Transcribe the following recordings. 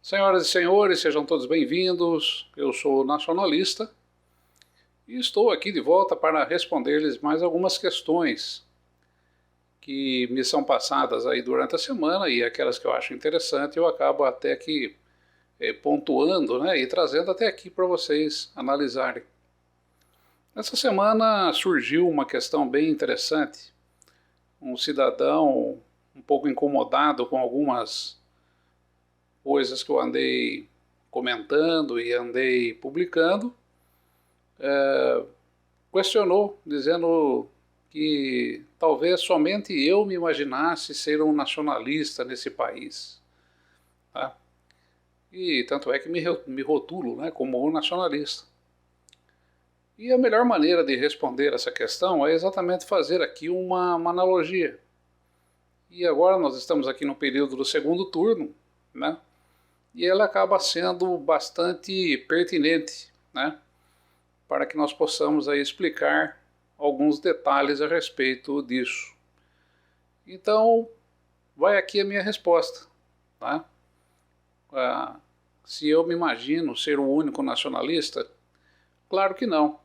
Senhoras e senhores, sejam todos bem-vindos. Eu sou nacionalista e estou aqui de volta para responder-lhes mais algumas questões que me são passadas aí durante a semana e aquelas que eu acho interessante eu acabo até que pontuando, né, e trazendo até aqui para vocês analisarem. Essa semana surgiu uma questão bem interessante. Um cidadão um pouco incomodado com algumas coisas que eu andei comentando e andei publicando, questionou, dizendo que talvez somente eu me imaginasse ser um nacionalista nesse país. Tá? E tanto é que me rotulo, né, como um nacionalista. E a melhor maneira de responder essa questão é exatamente fazer aqui uma analogia. E agora nós estamos aqui no período do segundo turno, né? E ela acaba sendo bastante pertinente, né, para que nós possamos aí explicar alguns detalhes a respeito disso. Então, vai aqui a minha resposta. Tá? Se eu me imagino ser o único nacionalista, claro que não.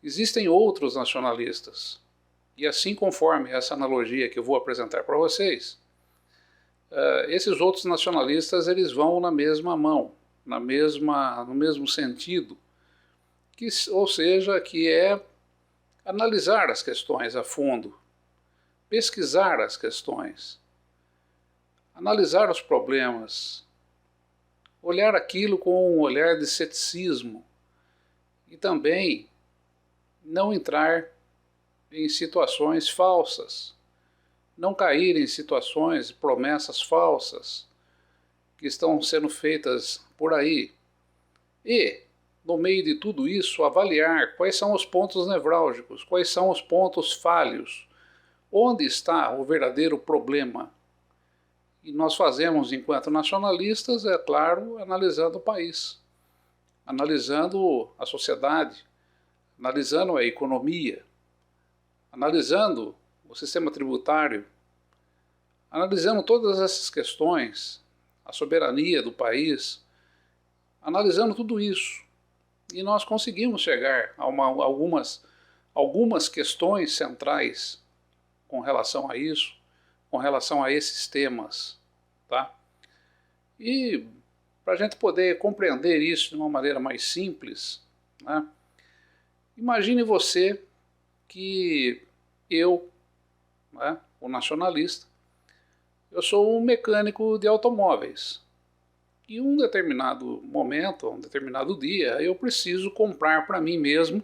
Existem outros nacionalistas. E assim conforme essa analogia que eu vou apresentar para vocês, esses outros nacionalistas eles vão na mesma mão, no mesmo sentido, ou seja, que é analisar as questões a fundo, pesquisar as questões, analisar os problemas, olhar aquilo com um olhar de ceticismo e também não entrar em situações falsas, não cair em situações, promessas falsas que estão sendo feitas por aí. E, no meio de tudo isso, avaliar quais são os pontos nevrálgicos, quais são os pontos falhos, onde está o verdadeiro problema. E nós fazemos, enquanto nacionalistas, é claro, analisando o país, analisando a sociedade, analisando a economia, analisando o sistema tributário, analisando todas essas questões, a soberania do país, analisando tudo isso. E nós conseguimos chegar a algumas questões centrais com relação a isso, com relação a esses temas. Tá? E para a gente poder compreender isso de uma maneira mais simples, né, imagine você que eu, né, o nacionalista, eu sou um mecânico de automóveis. E um determinado momento, um determinado dia, eu preciso comprar para mim mesmo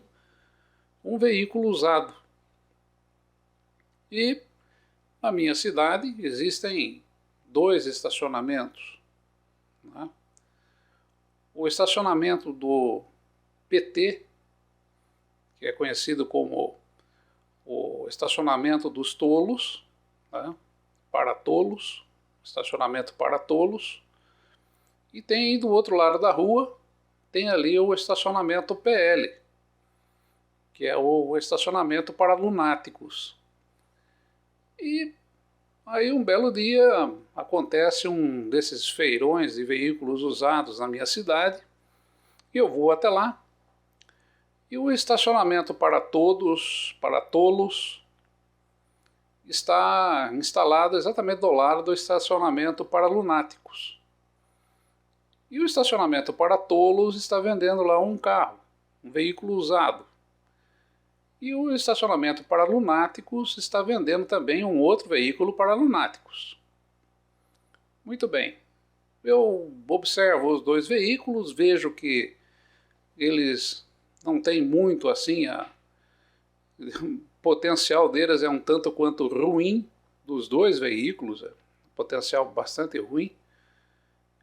um veículo usado. E na minha cidade existem 2 estacionamentos. Né? O estacionamento do PT, que é conhecido como o estacionamento dos tolos, né? Para tolos, estacionamento para tolos. E tem do outro lado da rua, tem ali o estacionamento PL, que é o estacionamento para lunáticos. E aí um belo dia acontece um desses feirões de veículos usados na minha cidade, e eu vou até lá, e o estacionamento para tolos, está instalado exatamente do lado do estacionamento para lunáticos. E o estacionamento para tolos está vendendo lá um carro, um veículo usado. E o estacionamento para lunáticos está vendendo também um outro veículo para lunáticos. Muito bem. Eu observo os 2 veículos, vejo que eles não têm muito assim, o potencial deles é um tanto quanto ruim, dos 2 veículos, potencial bastante ruim.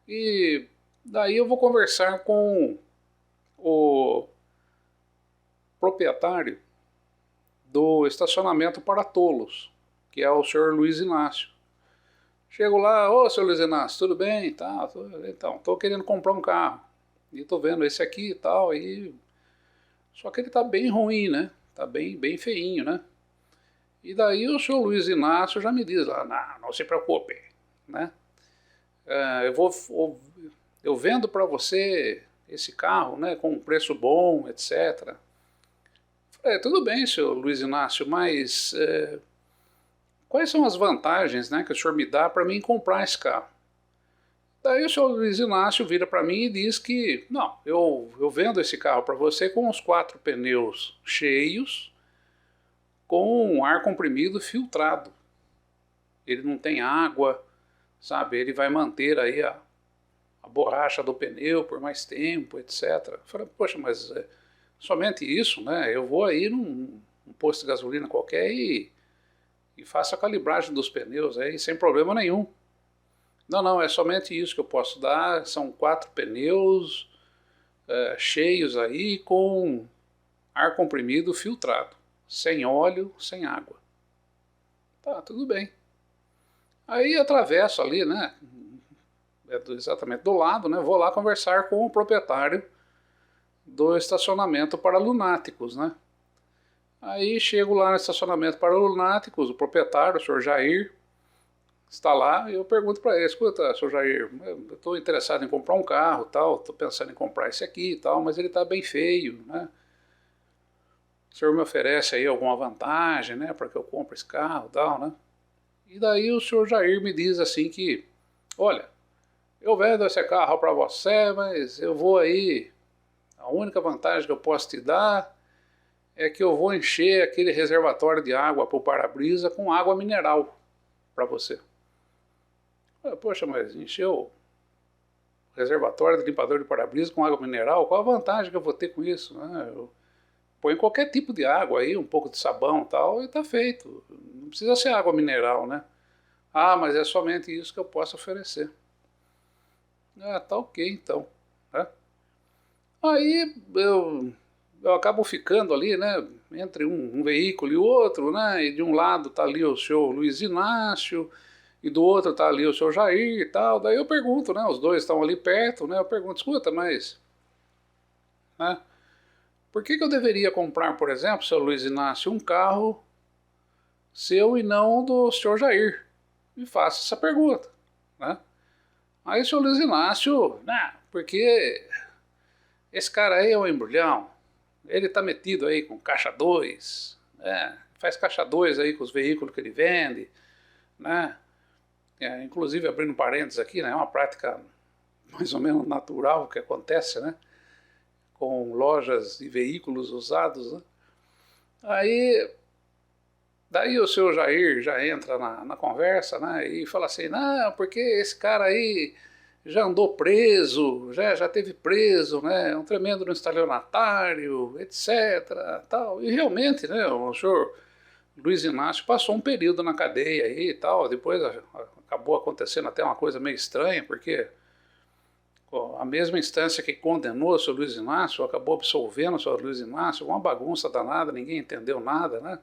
E daí eu vou conversar com o proprietário do estacionamento para tolos, que é o senhor Luiz Inácio. Chego lá, ô senhor Luiz Inácio, tudo bem? Tá, então, estou querendo comprar um carro. E estou vendo esse aqui e tal, só que ele está bem ruim, né? Está bem feinho, né? E daí o senhor Luiz Inácio já me diz lá, não se preocupe, né? eu vendo para você esse carro, né, com um preço bom, etc. Falei, tudo bem, senhor Luiz Inácio, mas quais são as vantagens, né, que o senhor me dá para mim comprar esse carro? Daí o senhor Luiz Inácio vira para mim e diz que, não, eu vendo esse carro para você com os 4 pneus cheios, com ar comprimido filtrado. Ele não tem água, sabe? Ele vai manter aí a borracha do pneu por mais tempo, etc. Eu falei, poxa, mas somente isso, né? Eu vou aí num posto de gasolina qualquer e faço a calibragem dos pneus aí sem problema nenhum. Não, é somente isso que eu posso dar. São 4 pneus cheios aí com ar comprimido filtrado, sem óleo, sem água. Tá, tudo bem. Aí atravesso ali, né? Exatamente do lado, né? Vou lá conversar com o proprietário do estacionamento para lunáticos, né? Aí chego lá no estacionamento para lunáticos, o proprietário, o senhor Jair, está lá e eu pergunto para ele, escuta, senhor Jair, eu estou interessado em comprar um carro, tal, estou pensando em comprar esse aqui e tal, mas ele está bem feio, né? O senhor me oferece aí alguma vantagem, né, para que eu compre esse carro e tal, né? E daí o senhor Jair me diz assim que, olha, eu vendo esse carro para você, mas eu vou aí, a única vantagem que eu posso te dar é que eu vou encher aquele reservatório de água para o para-brisa com água mineral para você. Poxa, mas encheu o reservatório de limpador de para-brisa com água mineral? Qual a vantagem que eu vou ter com isso? Eu ponho qualquer tipo de água aí, um pouco de sabão e tal, e está feito. Não precisa ser água mineral, né? Ah, mas é somente isso que eu posso oferecer. Tá ok então. Né? Aí eu acabo ficando ali, né, entre um veículo e outro, né, e de um lado tá ali o senhor Luiz Inácio, e do outro tá ali o senhor Jair e tal. Daí eu pergunto, né, os dois estão ali perto, né, eu pergunto, escuta, mas, né, por que eu deveria comprar, por exemplo, senhor Luiz Inácio, um carro seu e não do senhor Jair? Me faço essa pergunta, né. Aí o senhor Luiz Inácio, né, porque esse cara aí é um embrulhão, ele tá metido aí com caixa 2, né, faz caixa 2 aí com os veículos que ele vende, né, inclusive abrindo parênteses aqui, né, é uma prática mais ou menos natural que acontece, né, com lojas de veículos usados, né. Aí, daí o senhor Jair já entra na conversa, né, e fala assim, não, porque esse cara aí já andou preso, já teve preso, né, é um tremendo estelionatário, etc, tal. E realmente, né, o senhor Luiz Inácio passou um período na cadeia aí e tal, depois acabou acontecendo até uma coisa meio estranha, porque a mesma instância que condenou o senhor Luiz Inácio acabou absolvendo o senhor Luiz Inácio, uma bagunça danada, ninguém entendeu nada, né?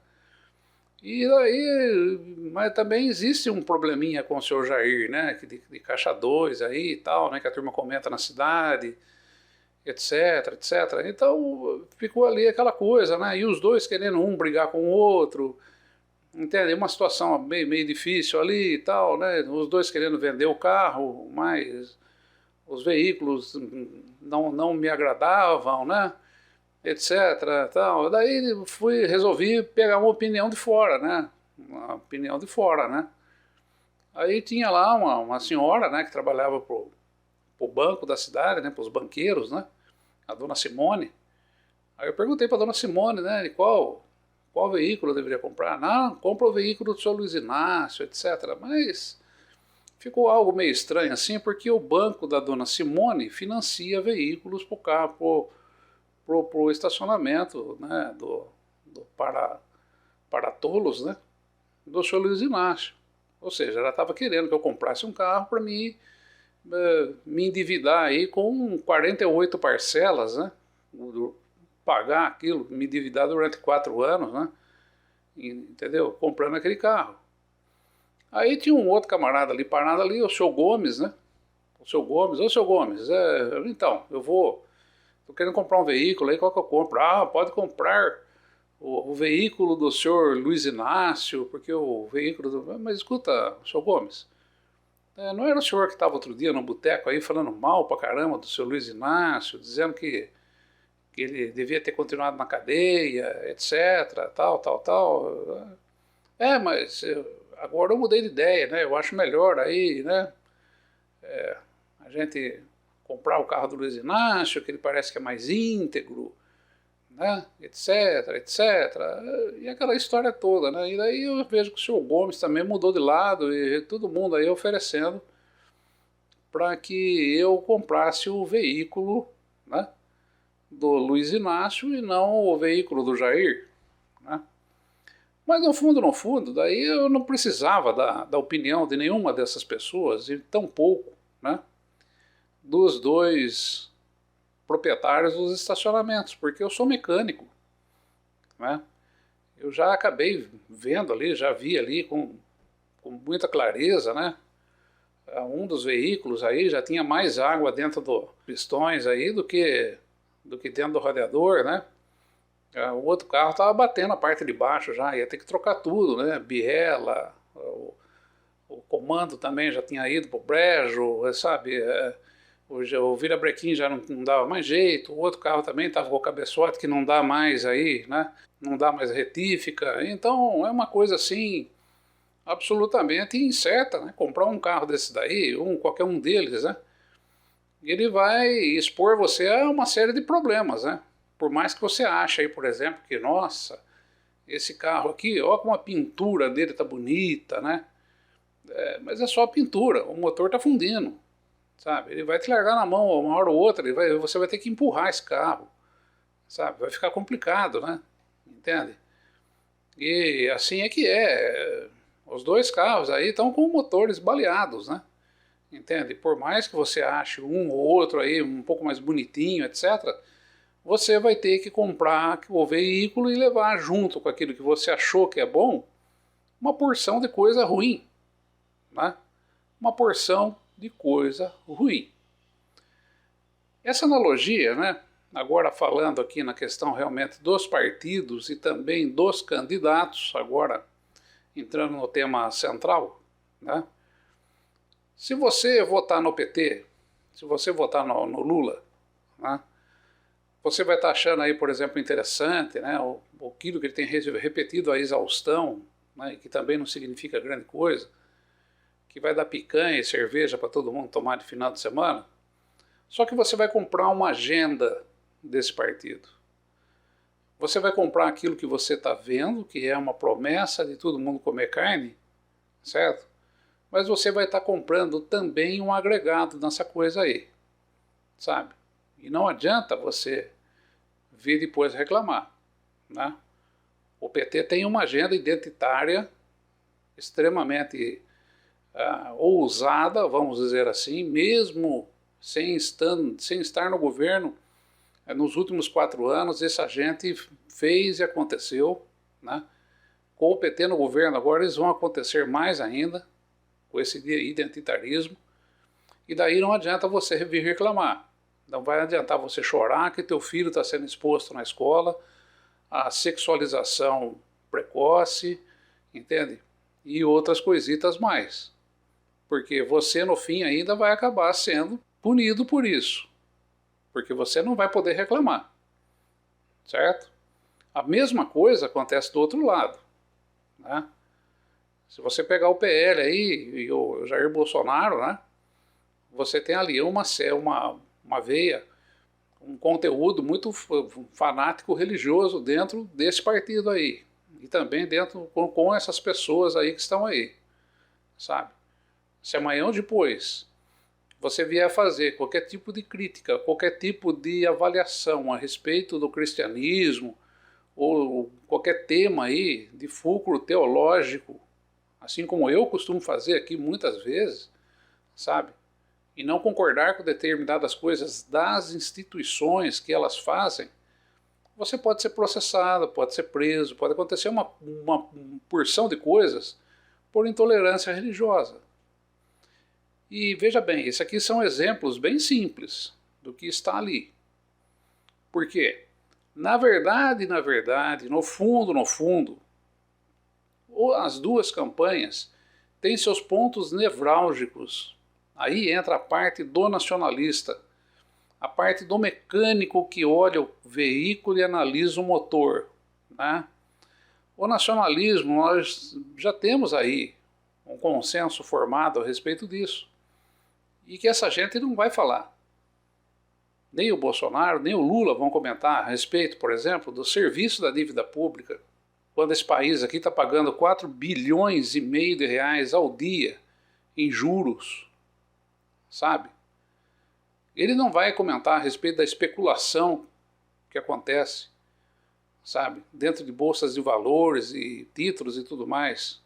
E aí, mas também existe um probleminha com o senhor Jair, né, de caixa 2 aí e tal, né, que a turma comenta na cidade, etc, etc. Então ficou ali aquela coisa, né, e os dois querendo um brigar com o outro, entende? Uma situação meio difícil ali e tal, né, os dois querendo vender o carro, mas os veículos não me agradavam, né, etc, tal. Daí resolvi pegar uma opinião de fora, né? Uma opinião de fora, né? Aí tinha lá uma senhora, né, que trabalhava pro banco da cidade, né, para os banqueiros, né? A dona Simone. Aí eu perguntei para a dona Simone, né, de qual veículo eu deveria comprar. Não, compra o veículo do senhor Luiz Inácio, etc. Mas ficou algo meio estranho assim, porque o banco da dona Simone financia veículos para o carro, pro estacionamento, né, para tolos, né, do senhor Luiz Inácio. Ou seja, ela estava querendo que eu comprasse um carro para me endividar aí com 48 parcelas, né, pagar aquilo, me endividar durante 4 anos, né, entendeu? Comprando aquele carro. Aí tinha um outro camarada ali parado ali, o senhor Gomes, né, o senhor Gomes, ô senhor Gomes, então, estou querendo comprar um veículo aí, qual que eu compro? Ah, pode comprar o veículo do senhor Luiz Inácio, porque o veículo do... Mas escuta, senhor Gomes, Não era o senhor que estava outro dia no boteco aí falando mal pra caramba do seu Luiz Inácio, dizendo que ele devia ter continuado na cadeia, etc, tal, tal, tal. Mas agora eu mudei de ideia, né? Eu acho melhor aí, né? A gente comprar o carro do Luiz Inácio, que ele parece que é mais íntegro, né? Etc, etc. E aquela história toda, né? E daí eu vejo que o senhor Gomes também mudou de lado e todo mundo aí oferecendo para que eu comprasse o veículo, né, do Luiz Inácio e não o veículo do Jair, né? Mas no fundo, daí eu não precisava da opinião de nenhuma dessas pessoas, e tampouco, né, dos dois proprietários dos estacionamentos, porque eu sou mecânico, né? Eu já acabei vendo ali, já vi ali com muita clareza, né? Um dos veículos aí já tinha mais água dentro dos pistões aí do que dentro do radiador, né? O outro carro estava batendo a parte de baixo já, ia ter que trocar tudo, né? Biela, o comando também já tinha ido pro brejo, sabe? O virabrequim já não dava mais jeito, o outro carro também estava com o cabeçote que não dá mais aí, né? Não dá mais retífica, então é uma coisa assim absolutamente incerta, né? Comprar um carro desse daí, qualquer um deles, né? Ele vai expor você a uma série de problemas, né? Por mais que você ache aí, por exemplo, que, nossa, esse carro aqui, ó como a pintura dele tá bonita, né? Mas é só a pintura, o motor tá fundindo, sabe? Ele vai te largar na mão uma hora ou outra, você vai ter que empurrar esse carro, sabe? Vai ficar complicado, né? Entende? E assim é que é. Os dois carros aí estão com motores baleados, né? Entende? Por mais que você ache um ou outro aí um pouco mais bonitinho, etc., você vai ter que comprar o veículo e levar junto com aquilo que você achou que é bom uma porção de coisa ruim, né? Uma porção de coisa ruim. Essa analogia, né? Agora falando aqui na questão realmente dos partidos e também dos candidatos, agora entrando no tema central, né? Se você votar no PT, se você votar no Lula, né, você vai estar achando aí, por exemplo, interessante, né, aquilo que ele tem repetido a exaustão, né, que também não significa grande coisa, que vai dar picanha e cerveja para todo mundo tomar de final de semana, só que você vai comprar uma agenda desse partido. Você vai comprar aquilo que você está vendo, que é uma promessa de todo mundo comer carne, certo? Mas você vai estar comprando também um agregado nessa coisa aí, sabe? E não adianta você vir depois reclamar, né? O PT tem uma agenda identitária extremamente ousada, vamos dizer assim, mesmo sem estar no governo. Nos últimos 4 anos, essa gente fez e aconteceu, né? Com o PT no governo agora, eles vão acontecer mais ainda, com esse identitarismo, e daí não adianta você vir reclamar. Não vai adiantar você chorar que teu filho está sendo exposto na escola à sexualização precoce, entende? E outras coisitas mais. Porque você, no fim, ainda vai acabar sendo punido por isso. Porque você não vai poder reclamar. Certo? A mesma coisa acontece do outro lado, né? Se você pegar o PL aí e o Jair Bolsonaro, né, você tem ali uma veia, um conteúdo muito fanático religioso dentro desse partido aí. E também dentro com essas pessoas aí que estão aí, sabe? Se amanhã ou depois você vier fazer qualquer tipo de crítica, qualquer tipo de avaliação a respeito do cristianismo, ou qualquer tema aí de fulcro teológico, assim como eu costumo fazer aqui muitas vezes, sabe? E não concordar com determinadas coisas das instituições que elas fazem, você pode ser processado, pode ser preso, pode acontecer uma porção de coisas por intolerância religiosa. E veja bem, esses aqui são exemplos bem simples do que está ali. Por quê? Na verdade, no fundo, as duas campanhas tem seus pontos nevrálgicos. Aí entra a parte do nacionalista, a parte do mecânico que olha o veículo e analisa o motor, né? O nacionalismo, nós já temos aí um consenso formado a respeito disso, e que essa gente não vai falar. Nem o Bolsonaro, nem o Lula vão comentar a respeito, por exemplo, do serviço da dívida pública, quando esse país aqui está pagando 4 bilhões e meio de reais ao dia em juros, sabe? Ele não vai comentar a respeito da especulação que acontece, sabe, dentro de bolsas de valores e títulos e tudo mais.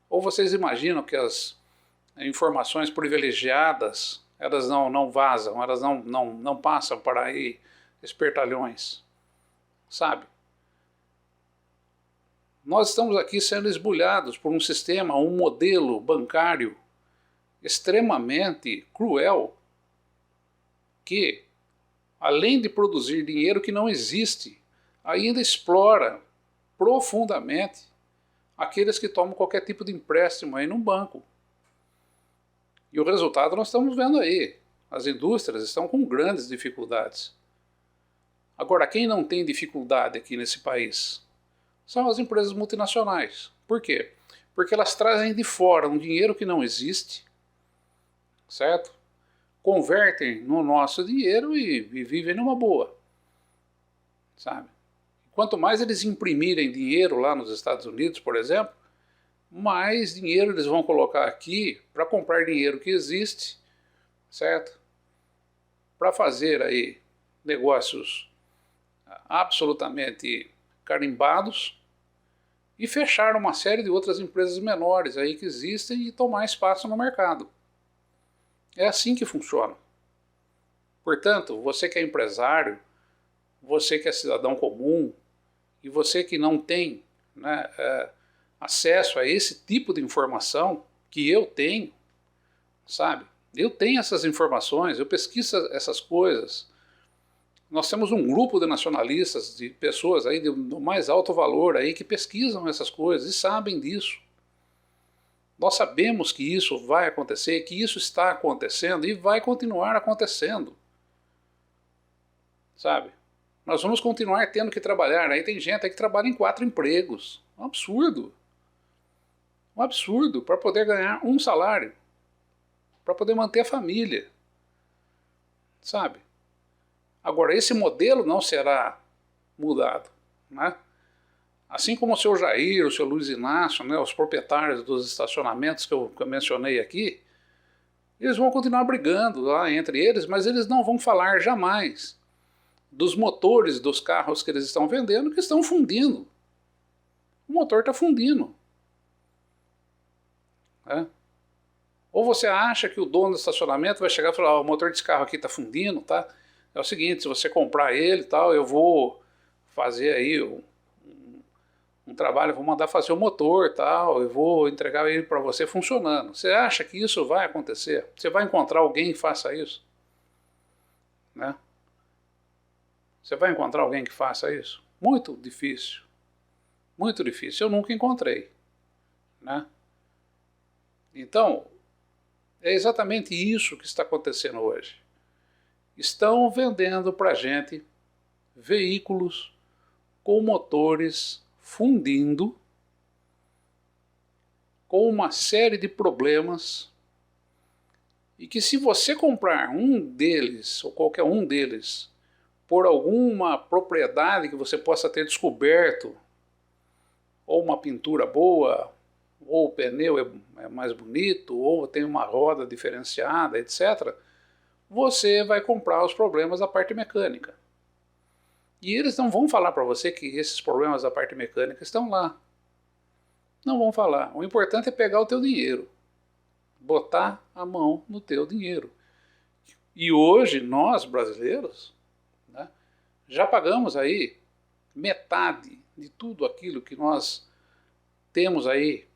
Ou vocês imaginam que as informações privilegiadas, elas não vazam, elas não passam para aí espertalhões, sabe? Nós estamos aqui sendo esbulhados por um sistema, um modelo bancário extremamente cruel, que, além de produzir dinheiro que não existe, ainda explora profundamente aqueles que tomam qualquer tipo de empréstimo aí num banco. E o resultado nós estamos vendo aí. As indústrias estão com grandes dificuldades. Agora, quem não tem dificuldade aqui nesse país são as empresas multinacionais. Por quê? Porque elas trazem de fora um dinheiro que não existe, certo? Convertem no nosso dinheiro e vivem numa boa, sabe? Quanto mais eles imprimirem dinheiro lá nos Estados Unidos, por exemplo, mais dinheiro eles vão colocar aqui para comprar dinheiro que existe, certo? Para fazer aí negócios absolutamente carimbados e fechar uma série de outras empresas menores aí que existem e tomar espaço no mercado. É assim que funciona. Portanto, você que é empresário, você que é cidadão comum e você que não tem, né, acesso a esse tipo de informação que eu tenho, sabe? Eu tenho essas informações, eu pesquiso essas coisas. Nós temos um grupo de nacionalistas, de pessoas aí do mais alto valor aí que pesquisam essas coisas e sabem disso. Nós sabemos que isso vai acontecer, que isso está acontecendo e vai continuar acontecendo, sabe? Nós vamos continuar tendo que trabalhar. Aí tem gente aí que trabalha em 4 empregos. Um absurdo. Um absurdo para poder ganhar um salário, para poder manter a família, sabe? Agora, esse modelo não será mudado, né? Assim como o seu Jair, o seu Luiz Inácio, né, os proprietários dos estacionamentos que eu mencionei aqui, eles vão continuar brigando lá entre eles, mas eles não vão falar jamais dos motores dos carros que eles estão vendendo que estão fundindo. O motor está fundindo. Né? Ou você acha que o dono do estacionamento vai chegar e falar, o motor desse carro aqui está fundindo, tá? É o seguinte, se você comprar ele, tal, eu vou fazer aí um trabalho, vou mandar fazer o motor, tal, eu vou entregar ele para você funcionando. Você acha que isso vai acontecer? Você vai encontrar alguém que faça isso? Né? Você vai encontrar alguém que faça isso? Muito difícil. Muito difícil. Eu nunca encontrei. Né? Então, é exatamente isso que está acontecendo hoje. Estão vendendo para a gente veículos com motores fundindo, com uma série de problemas, e que se você comprar um deles, ou qualquer um deles, por alguma propriedade que você possa ter descoberto, ou uma pintura boa, ou o pneu é mais bonito, ou tem uma roda diferenciada, etc., você vai comprar os problemas da parte mecânica. E eles não vão falar para você que esses problemas da parte mecânica estão lá. Não vão falar. O importante é pegar o teu dinheiro. Botar a mão no teu dinheiro. E hoje, nós, brasileiros, né, já pagamos aí metade de tudo aquilo que nós temos aí,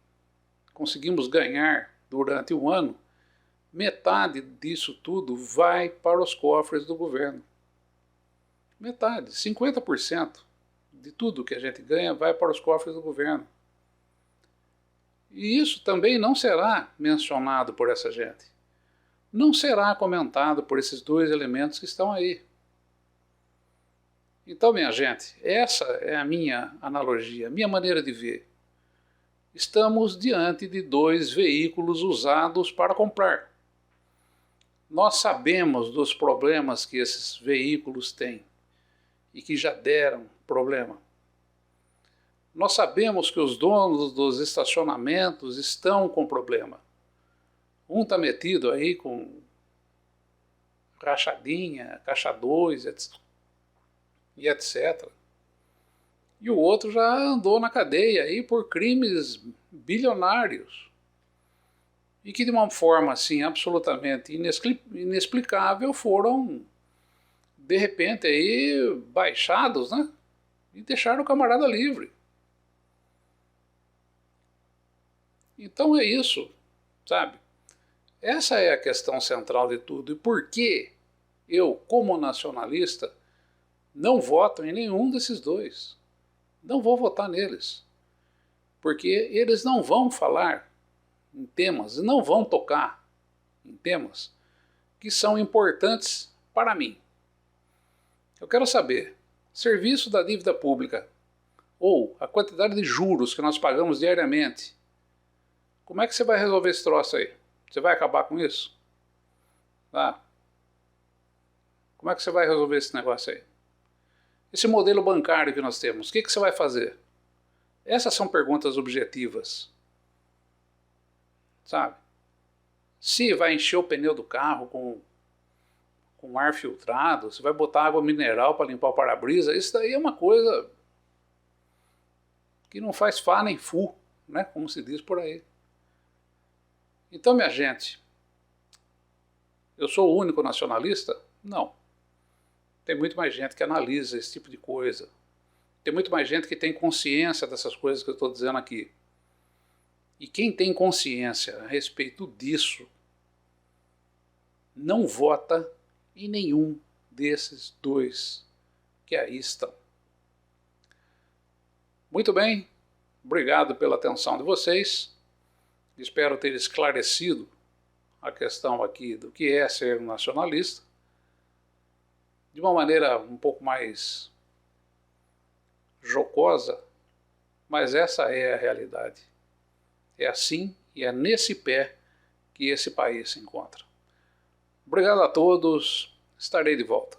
conseguimos ganhar durante um ano, metade disso tudo vai para os cofres do governo. Metade, 50% de tudo que a gente ganha vai para os cofres do governo. E isso também não será mencionado por essa gente. Não será comentado por esses dois elementos que estão aí. Então, minha gente, essa é a minha analogia, a minha maneira de ver. Estamos diante de dois veículos usados para comprar. Nós sabemos dos problemas que esses veículos têm e que já deram problema. Nós sabemos que os donos dos estacionamentos estão com problema. Um está metido aí com rachadinha, caixa 2, e etc. E o outro já andou na cadeia aí por crimes bilionários. E que de uma forma assim absolutamente inexplicável foram, de repente, aí baixados, né? E deixaram o camarada livre. Então é isso, sabe? Essa é a questão central de tudo. E por que eu, como nacionalista, não voto em nenhum desses dois? Não vou votar neles. Porque eles não vão falar em temas, e não vão tocar em temas que são importantes para mim. Eu quero saber, serviço da dívida pública, ou a quantidade de juros que nós pagamos diariamente, como é que você vai resolver esse troço aí? Você vai acabar com isso? Tá? Como é que você vai resolver esse negócio aí? Esse modelo bancário que nós temos, o que você vai fazer? Essas são perguntas objetivas. Sabe? Se vai encher o pneu do carro com ar filtrado, se vai botar água mineral para limpar o para-brisa, isso daí é uma coisa que não faz fá nem fu, né? Como se diz por aí. Então, minha gente, eu sou o único nacionalista? Não. Tem muito mais gente que analisa esse tipo de coisa. Tem muito mais gente que tem consciência dessas coisas que eu estou dizendo aqui. E quem tem consciência a respeito disso não vota em nenhum desses dois que aí estão. Muito bem, obrigado pela atenção de vocês. Espero ter esclarecido a questão aqui do que é ser um nacionalista de uma maneira um pouco mais jocosa, mas essa é a realidade. É assim e é nesse pé que esse país se encontra. Obrigado a todos, estarei de volta.